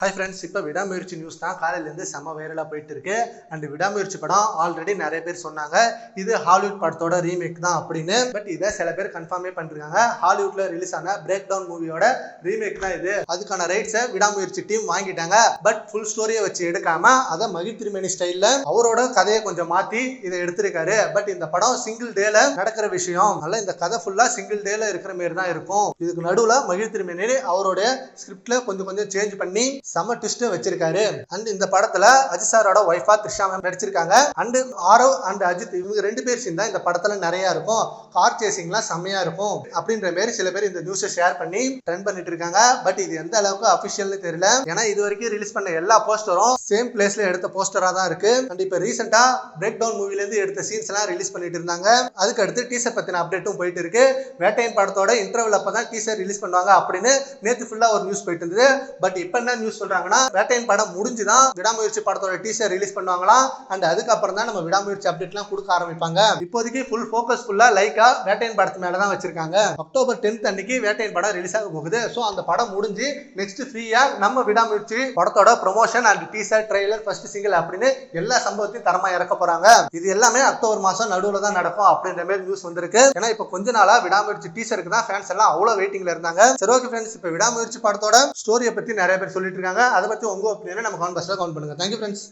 Hi friends, இப்போ விடாமுயற்சி news தான் காலையிலேருந்து செம்ம வைரலாக போயிட்டு இருக்கு. அண்ட் விடாமுயற்சி படம் ஆல்ரெடி நிறைய பேர் சொன்னாங்க இது ஹாலிவுட் படத்தோட ரீமேக் தான் அப்படின்னு. பட் இதை சில பேர் கன்ஃபார்மே பண்ணிருக்காங்க. ஹாலிவுட்ல ரிலீஸ் ஆன பிரேக் டவுன் மூவியோட ரீமேக் தான் இது. அதுக்கான ரைட்ஸை விடாமுயற்சி டீம் வாங்கிட்டாங்க. பட் ஃபுல் ஸ்டோரியை வச்சு எடுக்காம அதை மகிழ்த்திருமேனி ஸ்டைலில் அவரோட கதையை கொஞ்சம் மாற்றி இதை எடுத்திருக்காரு. பட் இந்த படம் சிங்கிள் டேல நடக்கிற விஷயம், அதனால இந்த கதை ஃபுல்லாக சிங்கிள் டேல இருக்கிற மாரி தான் இருக்கும். இதுக்கு நடுவில் மகிழ்த்திருமேனி அவரோட ஸ்கிரிப்ட்ல கொஞ்சம் சேஞ்ச் பண்ணி செம ட்விஸ்ட் வச்சிருக்காரு. அண்ட் இந்த படத்துல அஜித் சாரோட ஒய்ஃபா த்ரிஷா மேம் நடிச்சிருக்காங்க. அண்ட் ஆரவ் அண்ட் அஜித் இவங்க ரெண்டு பேர் சேர்ந்தா இந்த படத்துல நிறைய இருக்கும். கார் சேசிங்லாம் செம்மையா இருக்கும் அப்படின்ற மாதிரி சில பேர் இந்த நியூஸை ஷேர் பண்ணி ட்ரெண்ட் பண்ணிட்டு இருக்காங்க. பட் இது எந்த அளவுக்கு அபிஷியல்னு தெரியல. ஏன்னா இது வரைக்கும் ரிலீஸ் பண்ண எல்லா போஸ்டரும் சேம் பிளேஸ்ல எடுத்த போஸ்டரா தான் இருக்கு. அண்ட் இப்ப ரீசெண்டா பிரேக் டவுன் மூவில இருந்து எடுத்த சீன்ஸ் எல்லாம் ரிலீஸ் பண்ணிட்டு இருந்தாங்க. அதுக்கு அடுத்து டீசர் பத்தின அப்டேட்டும் போயிட்டு இருக்கு. வேட்டையன் படத்தோட இன்டர்வல் அப்பதான் டீசர் ரிலீஸ் பண்ணுவாங்க அப்படின்னு நேத்து ஃபுல்லா ஒரு நியூஸ் போயிட்டு இருந்தது. பட் இப்ப என்ன நியூஸ் சொல்றாங்கன்னா வேட்டையன் படம் முடிஞ்சுதான் விடாமுயற்சி படத்தோட டீசர் ரிலீஸ் பண்ணுவாங்களாம். அண்ட் அதுக்கப்புறம் தான் நம்ம விடாமுயற்சி அப்டேட்லாம் கொடுக்க ஆரம்பிப்பாங்க. இப்போதைக்கு ஃபுல் ஃபோக்கஸ் ஃபுல்லா லைக்கா வேட்டையன் படத்து மேல தான் வச்சிருக்காங்க. அக்டோபர் 10th அன்னைக்கு வேட்டையன் படம் ரிலீஸ் ஆக போகுது. ஸோ அந்த படம் முடிஞ்சு நெக்ஸ்ட் ஃப்ரீயா நம்ம விடாமுயற்சி படத்தோட promotion and teaser trailer first single அப்படின்னு எல்லா சம்பவத்தையும் தரமா இறக்க போறாங்க. இது எல்லாமே அக்டோபர் மாசம் நடுவில் தான் நடக்கும் அப்படின்ற மாதிரி நியூஸ் வந்திருக்கு. ஏன்னா இப்போ கொஞ்ச நாளா விடாமுயற்சி டீசருக்கு தான் ஃபேன்ஸ் எல்லாம் அவ்வளவு வெயிட்டிங்ல இருந்தாங்க. சரி, ஓகே ஃப்ரெண்ட்ஸ், இப்போ விடாமுயற்சி படத்தோட ஸ்டோரியை பத்தி நிறைய பேர் சொல்லிட்டு இருக்காங்க. அதை பத்தி உங்க ஒப்பீனியனை நம்ம கமெண்ட் பாக்ஸ்ல கமெண்ட் பண்ணுங்க. Thank you friends.